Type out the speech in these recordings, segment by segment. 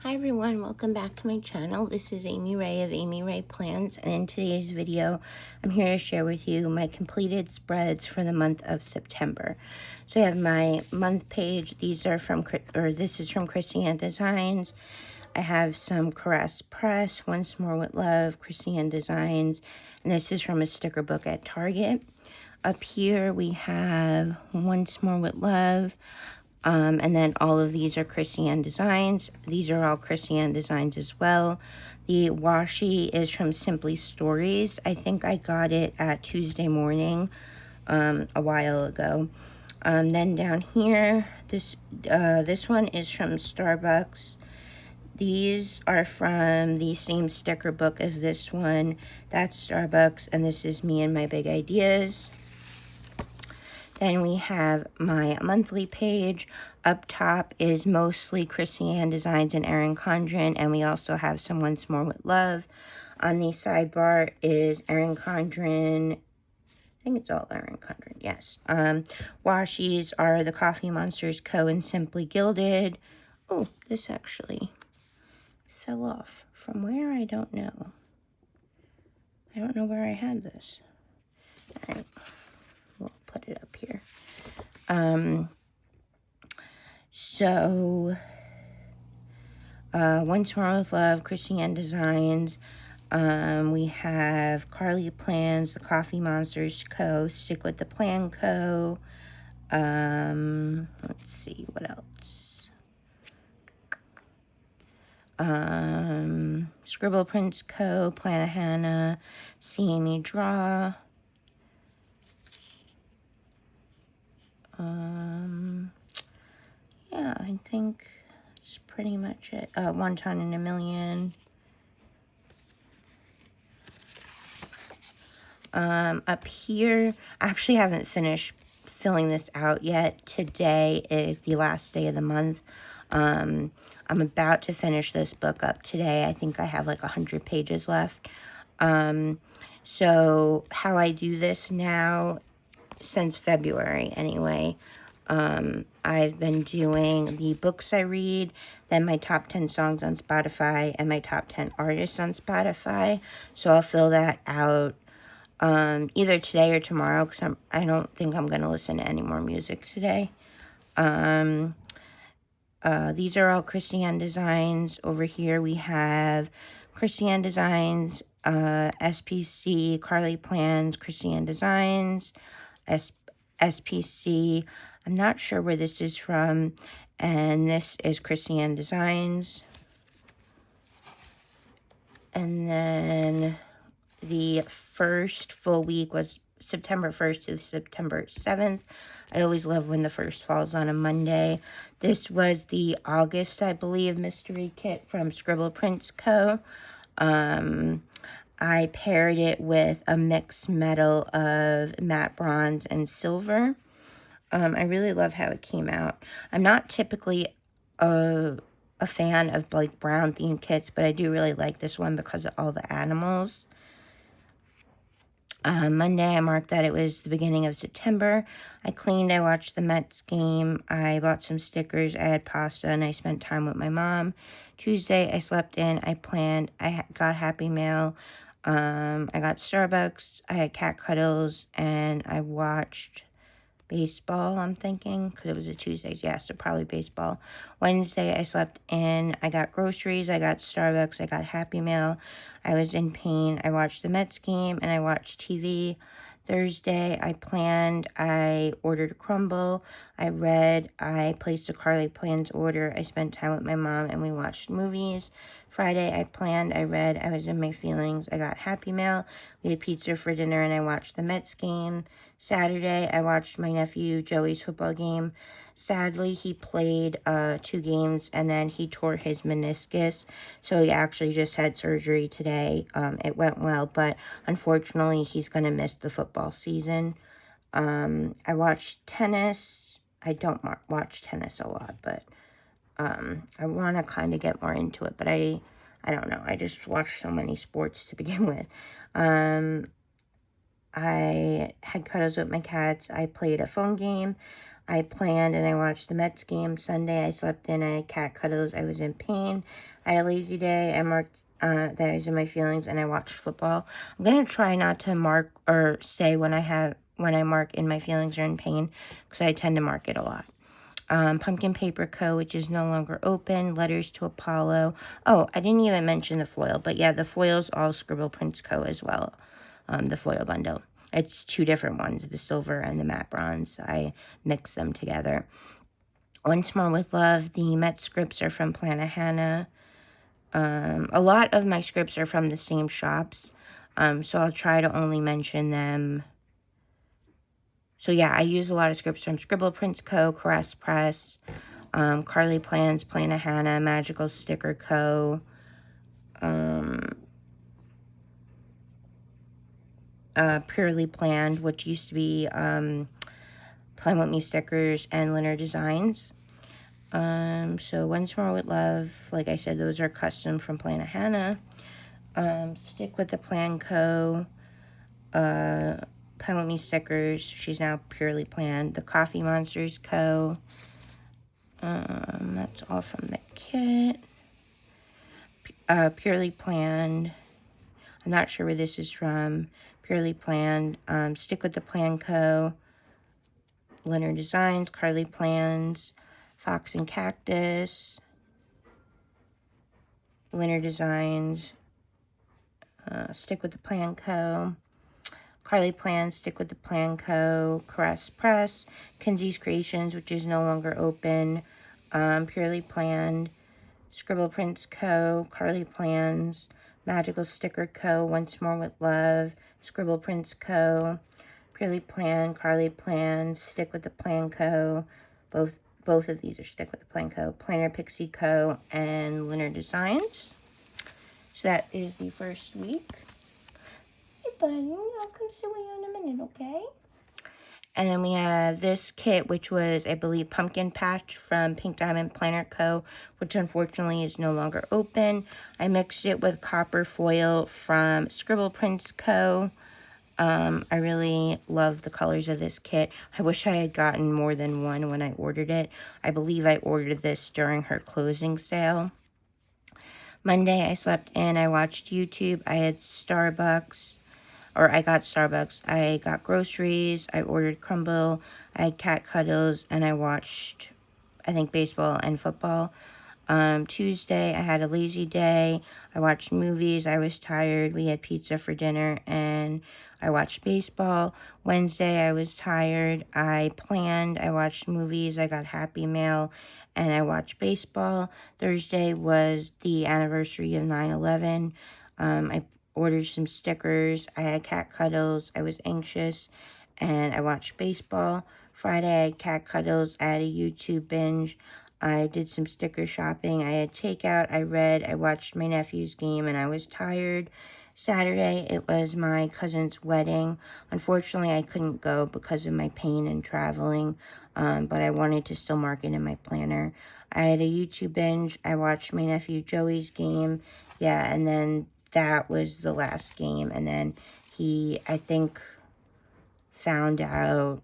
Hi everyone, welcome back to my channel. This is Amy Ray of Amy Ray Plans, and in today's video I'm here to share with you my completed spreads for the month of September. So I have my month page. This is from Krissy Designs. I have some Caress Press, Once More with Love, Krissy Designs, and this is from a sticker book at Target. Up here we have Once More with Love. And then all of these are Krissy Designs. These are all Krissy Designs as well. The washi is from Simply Stories. I think I got it at Tuesday morning a while ago. Then down here, this one is from Starbucks. These are from the same sticker book as this one. That's Starbucks, and this is Me and My Big Ideas. Then we have my monthly page. Up top is mostly Krissy Designs and Erin Condren, and we also have some Once More with Love. On the sidebar is Erin Condren. I think it's all Erin Condren, yes. Washies are the Coffee Monsters Co. and Simply Gilded. Oh, this actually fell off. From where, I don't know. I don't know where I had this. All right, we'll put it up here. Once More with Love, Krissy Designs. We have Carly Plans, the Coffee Monsters Co., Stick with the Plan Co. Let's see, what else? Scribble Prints Co., Plan Hannah, See Me Draw. Yeah, I think that's pretty much it. One Ton in a Million. Up here, I actually haven't finished filling this out yet. Today is the last day of the month. I'm about to finish this book up today. I think I have like 100 pages left. So how I do this now, since February anyway, I've been doing the books I read, then my top 10 songs on Spotify, and my top 10 artists on Spotify. So I'll fill that out either today or tomorrow, because I don't think I'm going to listen to any more music today. These are all Krissy Designs. Over here we have Krissy Designs, SPC, Carly Plans, Krissy Designs, SPC. I'm not sure where this is from, and this is Krissy Designs. And then the first full week was September 1st to September 7th. I always love when the first falls on a Monday. This was the August, I believe, mystery kit from Scribble Prints Co. I paired it with a mixed metal of matte bronze and silver. I really love how it came out. I'm not typically a fan of like brown themed kits, but I do really like this one because of all the animals. Monday, I marked that it was the beginning of September. I cleaned, I watched the Mets game, I bought some stickers, I had pasta, and I spent time with my mom. Tuesday, I slept in, I planned, I got Happy Mail, I got Starbucks, I had cat cuddles, and I watched baseball, I'm thinking, because it was a Tuesday, yeah, so probably baseball. Wednesday, I slept in, I got groceries, I got Starbucks, I got Happy Mail, I was in pain, I watched the Mets game, and I watched TV. Thursday, I planned, I ordered a crumble, I read, I placed a Carly Plans order, I spent time with my mom, and we watched movies. Friday, I planned, I read, I was in my feelings, I got Happy Mail, we had pizza for dinner, and I watched the Mets game. Saturday, I watched my nephew Joey's football game. Sadly, he played 2 games, and then he tore his meniscus, so he actually just had surgery today. It went well, but unfortunately, he's going to miss the football season. I watched tennis. I don't watch tennis a lot, but I want to kind of get more into it, but I don't know. I just watch so many sports to begin with. I had cuddles with my cats. I played a phone game. I planned and I watched the Mets game. Sunday, I slept in. I had cat cuddles. I was in pain. I had a lazy day. I marked that I was in my feelings, and I watched football. I'm going to try not to mark or say when I mark in my feelings or in pain, because I tend to mark it a lot. Pumpkin Paper Co., which is no longer open. Letters to Apollo. Oh, I didn't even mention the foil, but yeah, the foil's all Scribble Prints Co. as well. The foil bundle. It's 2 different ones, the silver and the matte bronze. I mix them together. Once More with Love. The Met scripts are from Planet Hannah. A lot of my scripts are from the same shops, so I'll try to only mention them. So yeah, I use a lot of scripts from Scribble Prints Co., Caress Press, Carly Plans, Planet Hannah, Magical Sticker Co., Purely Planned, which used to be Plan With Me Stickers, and Linear Designs. So Once More with Love, like I said, those are custom from Planet Hannah. Stick With the Plan Co., Plan With Me Stickers, she's now Purely Planned. The Coffee Monsters Co., that's all from the kit. Purely Planned, I'm not sure where this is from. Purely Planned. Stick With the Plan Co., Linear Designs, Carly Plans, Fox and Cactus, Linear Designs, Stick With the Plan Co., Carly Plans, Stick With the Plan Co., Caress Press, Kinsey's Creations, which is no longer open, Purely Planned, Scribble Prints Co., Carly Plans, Magical Sticker Co., Once More with Love, Scribble Prints Co., Purely Planned, Carly Plans, Stick With the Plan Co., both of these are Stick With the Plan Co., Planner Pixie Co., and Linear Designs. So that is the first week. Hey, buddy, I'll come sit with you in a minute, okay? And then we have this kit, which was, I believe, Pumpkin Patch from Pink Diamond Planner Co., which unfortunately is no longer open. I mixed it with copper foil from Scribble Prints Co. I really love the colors of this kit. I wish I had gotten more than one when I ordered it. I believe I ordered this during her closing sale. Monday, I slept in. I watched YouTube. I had Starbucks. Or I got Starbucks. I got groceries. I ordered crumble. I had cat cuddles. And I watched, I think, baseball and football. Tuesday, I had a lazy day. I watched movies. I was tired. We had pizza for dinner. And I watched baseball. Wednesday, I was tired. I planned. I watched movies. I got Happy Mail. And I watched baseball. Thursday was the anniversary of 9/11. I ordered some stickers. I had cat cuddles. I was anxious. And I watched baseball. Friday, I had cat cuddles. I had a YouTube binge. I did some sticker shopping. I had takeout. I read. I watched my nephew's game, and I was tired. Saturday, it was my cousin's wedding. Unfortunately, I couldn't go because of my pain and traveling, but I wanted to still mark it in my planner. I had a YouTube binge. I watched my nephew Joey's game. Yeah, and then that was the last game. And then he, I think, found out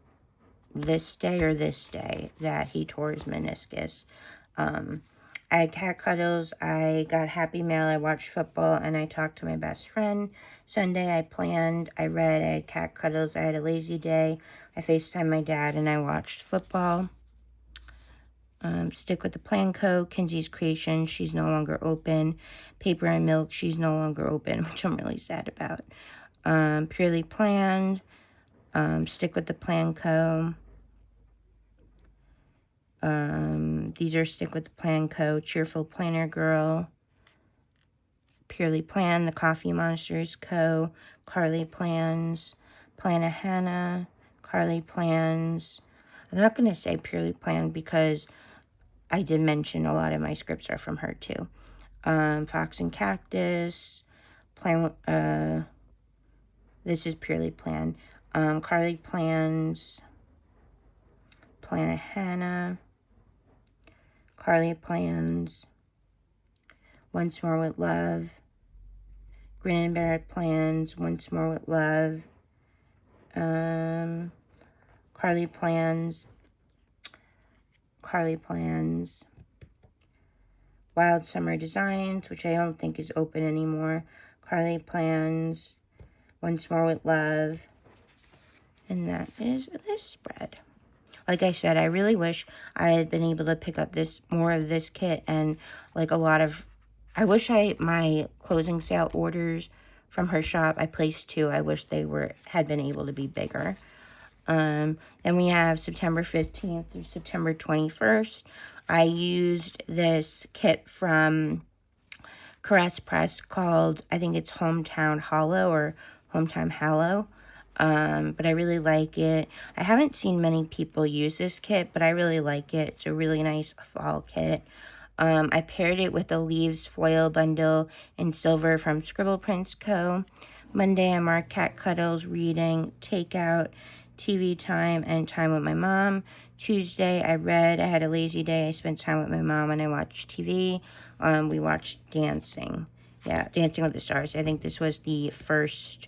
this day that he tore his meniscus. I had cat cuddles. I got Happy Mail. I watched football, and I talked to my best friend. Sunday, I planned. I read. I had cat cuddles. I had a lazy day. I FaceTimed my dad, and I watched football. Stick With the Plan Co., Kinsey's Creation, she's no longer open. Paper and Milk, she's no longer open, which I'm really sad about. Purely Planned, Stick With the Plan Co. These are Stick With the Plan Co., Cheerful Planner Girl, Purely Planned, The Coffee Monsters Co., Carly Plans, Planet Hannah, Carly Plans. I'm not going to say Purely Planned because I did mention a lot of my scripts are from her too. Fox and Cactus, this is Purely Planned. Carly Plans, Planet Hannah, Carly Plans, Once More with Love, Grin and Bear It Plans, Once More with Love, Carly Plans, Carly Plans, Wild Summer Designs, which I don't think is open anymore, Carly Plans, Once More with Love, and that is this spread. Like I said, I really wish I had been able to pick up more of this kit, and like a lot of, I wish my closing sale orders from her shop, I placed 2. I wish they had been able to be bigger. Then we have September 15th through September 21st. I used this kit from Krissy Press called, I think it's Hometown Hollow or Hometown Hallow. But I really like it. I haven't seen many people use this kit, but I really like it. It's a really nice fall kit. I paired it with the Leaves foil bundle in silver from Scribble Prints Co. Monday, I marked cat cuddles, reading, takeout, TV time, and time with my mom. Tuesday, I read. I had a lazy day. I spent time with my mom and I watched TV. We watched Dancing. Yeah, Dancing with the Stars. I think this was the first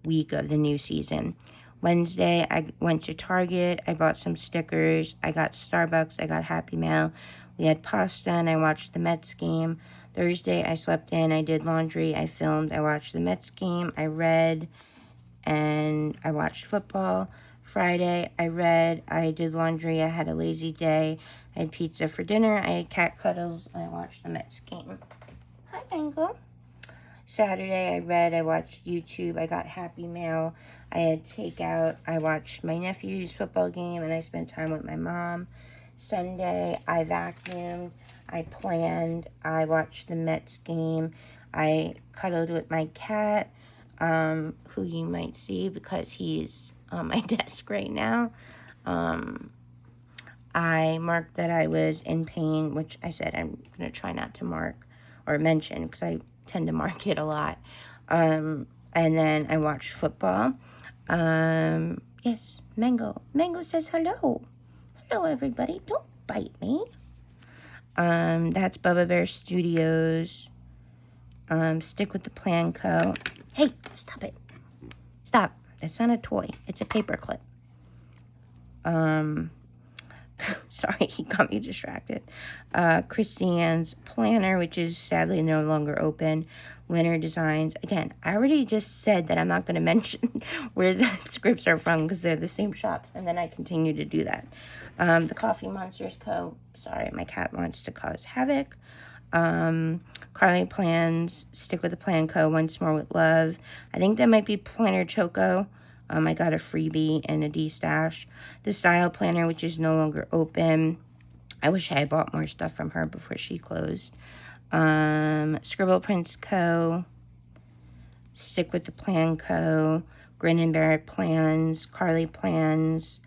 week of the new season. Wednesday, I went to Target. I bought some stickers. I got Starbucks. I got Happy Meal. We had pasta and I watched the Mets game. Thursday, I slept in. I did laundry. I filmed. I watched the Mets game. I read and I watched football. Friday, I read. I did laundry. I had a lazy day. I had pizza for dinner. I had cat cuddles. And I watched the Mets game. Hi, Mango. Saturday, I read, I watched YouTube, I got Happy Meal, I had takeout, I watched my nephew's football game, and I spent time with my mom. Sunday, I vacuumed, I planned, I watched the Mets game, I cuddled with my cat, who you might see because he's on my desk right now. I marked that I was in pain, which I said I'm going to try not to mark or mention because I tend to mark it a lot. And then I watched football. Yes, Mango. Mango says hello. Hello, everybody. Don't bite me. That's Bubba Bear Studios. Stick with the Plan Co. Hey, stop it. Stop. That's not a toy. It's a paper clip. Sorry, he got me distracted. Christine's Planner, which is sadly no longer open. Winter Designs. Again, I already just said that I'm not going to mention where the scripts are from because they're the same shops, and then I continue to do that. The Coffee Monsters Co. Sorry, my cat wants to cause havoc. Carly Plans, Stick with the Plan Co. Once More with Love. I think that might be Planner Choco. I got a freebie and a D-stash. The Style Planner, which is no longer open. I wish I had bought more stuff from her before she closed. Scribble Prints Co. Stick with the Plan Co. Grin and Bear It Plans. Carly Plans.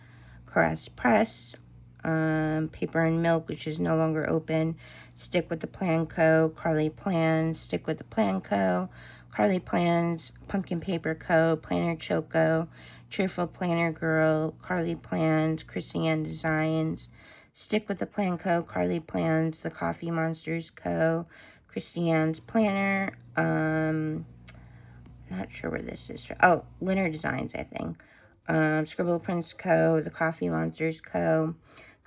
Krissy Press. Paper and Milk, which is no longer open. Stick with the Plan Co. Carly Plans. Stick with the Plan Co. Carly Plans, Pumpkin Paper Co., Planner Choco, Cheerful Planner Girl, Carly Plans, Krissy Designs, Stick with the Plan Co., Carly Plans, The Coffee Monsters Co., Krissy Planner, not sure where this is from. Oh, Winter Designs, I think. Scribble Prints Co., The Coffee Monsters Co.,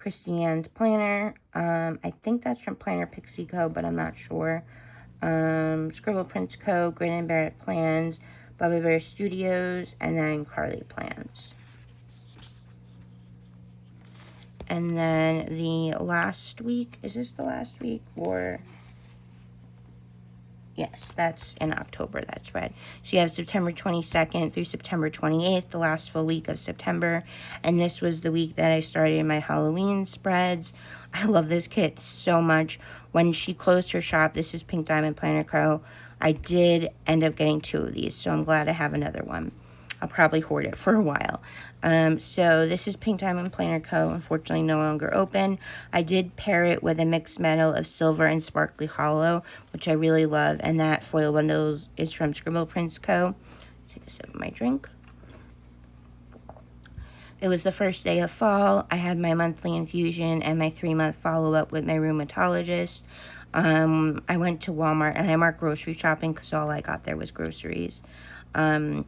Krissy Planner, I think that's from Planner Pixie Co., but I'm not sure. Scribble Prints Co., Grin and Bear It Plans, Bubba Bear Studios, and then Carly Plans. And then the last week, is this the last week, or, yes, that's in October, that's right. So you have September 22nd through September 28th, the last full week of September, and this was the week that I started my Halloween spreads. I love this kit so much. When she closed her shop, this is Pink Diamond Planner Co., I did end up getting 2 of these, so I'm glad I have another one. I'll probably hoard it for a while. So this is Pink Diamond Planner Co., unfortunately no longer open. I did pair it with a mixed metal of silver and sparkly hollow, which I really love, and that foil bundle is from Scribble Prints Co. Take a sip of my drink. It was the first day of fall. I had my monthly infusion and my 3-month follow-up with my rheumatologist. I went to Walmart and I marked grocery shopping because all I got there was groceries. I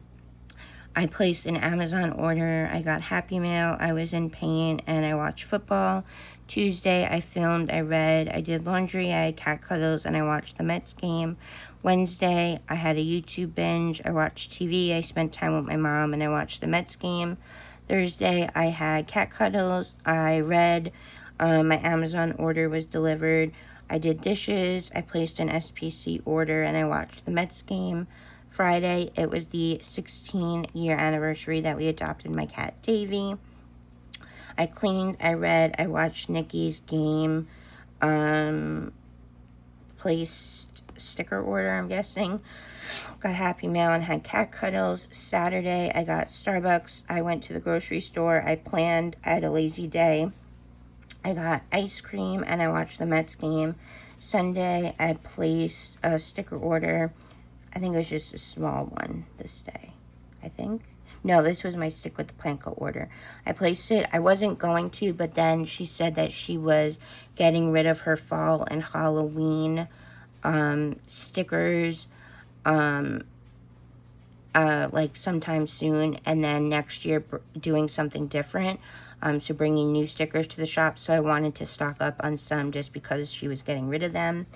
placed an Amazon order. I got Happy Meal. I was in pain and I watched football. Tuesday, I filmed, I read, I did laundry, I had cat cuddles, and I watched the Mets game. Wednesday, I had a YouTube binge, I watched TV, I spent time with my mom, and I watched the Mets game. Thursday, I had cat cuddles, I read, my Amazon order was delivered, I did dishes, I placed an SPC order, and I watched the Mets game. Friday, it was the 16-year anniversary that we adopted my cat, Davy. I cleaned, I read, I watched Nikki's game, placed sticker order, I'm guessing. Got Happy Mail and had cat cuddles. Saturday, I got Starbucks. I went to the grocery store. I planned. I had a lazy day. I got ice cream and I watched the Mets game. Sunday, I placed a sticker order. I think it was just a small one this day, I think. No, this was my stick with the Planko order. I placed it. I wasn't going to, but then she said that she was getting rid of her fall and Halloween stickers like sometime soon, and then next year doing something different. So bringing new stickers to the shop. So I wanted to stock up on some just because she was getting rid of them.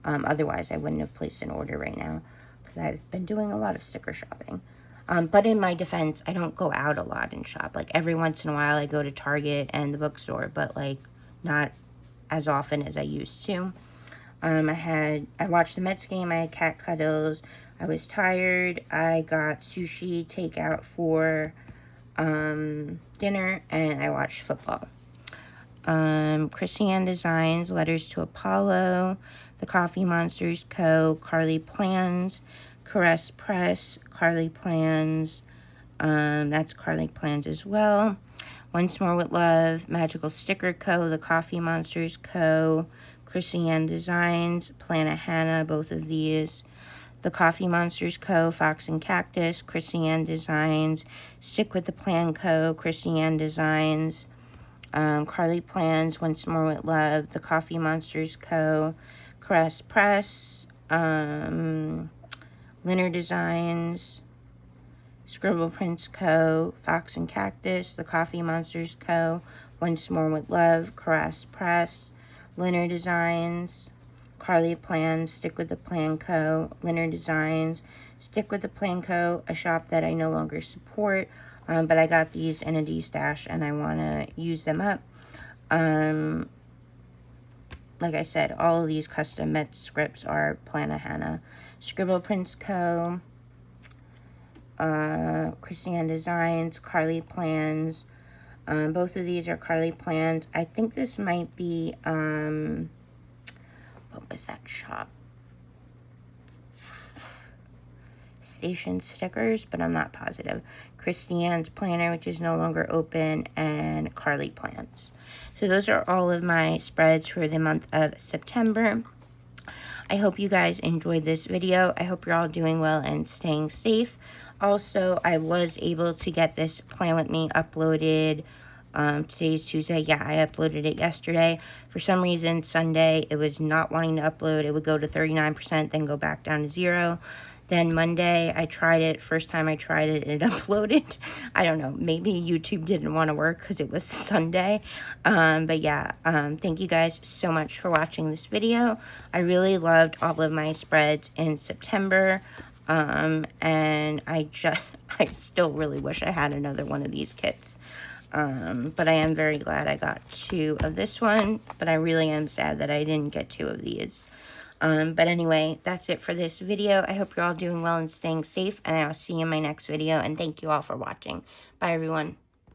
Otherwise, I wouldn't have placed an order right now because I've been doing a lot of sticker shopping. But in my defense, I don't go out a lot and shop. Like every once in a while I go to Target and the bookstore, but like not as often as I used to. I watched the Mets game, I had cat cuddles, I was tired, I got sushi takeout for dinner, and I watched football. Krissy Designs, Letters to Apollo, The Coffee Monsters Co., Carly Plans, Caress Press, Carly Plans, that's Carly Plans as well. Once More with Love, Magical Sticker Co., The Coffee Monsters Co., Krissy Designs, Planet Hannah, both of these. The Coffee Monsters Co., Fox and Cactus, Krissy Designs, Stick with the Plan Co., Krissy Designs, Carly Plans, Once More with Love, The Coffee Monsters Co., Caress Press, Linner Designs, Scribble Prints Co., Fox and Cactus, The Coffee Monsters Co., Once More with Love, Caress Press, Linner Designs, Carly Plans, Stick with the Plan Co., Linner Designs, Stick with the Plan Co., a shop that I no longer support, but I got these in a D-stash and I want to use them up. Like I said, all of these custom Mets scripts are Planet Hannah. Scribble Prints Co., Krissy Designs, Carly Plans. Both of these are Carly Plans. I think this might be, what was that shop? Station Stickers, but I'm not positive. Krissy Planner, which is no longer open, and Carly Plans. So those are all of my spreads for the month of September. I hope you guys enjoyed this video. I hope you're all doing well and staying safe. Also, I was able to get this Plan With Me uploaded. Today's Tuesday. Yeah, I uploaded it yesterday. For some reason, Sunday, it was not wanting to upload. It would go to 39%, then go back down to 0. Then Monday, I tried it. First time I tried it, it uploaded. I don't know. Maybe YouTube didn't want to work because it was Sunday. But yeah, thank you guys so much for watching this video. I really loved all of my spreads in September. And I still really wish I had another one of these kits. But I am very glad I got 2 of this one. But I really am sad that I didn't get 2 of these. But anyway, that's it for this video. I hope you're all doing well and staying safe, and I'll see you in my next video, and thank you all for watching. Bye, everyone.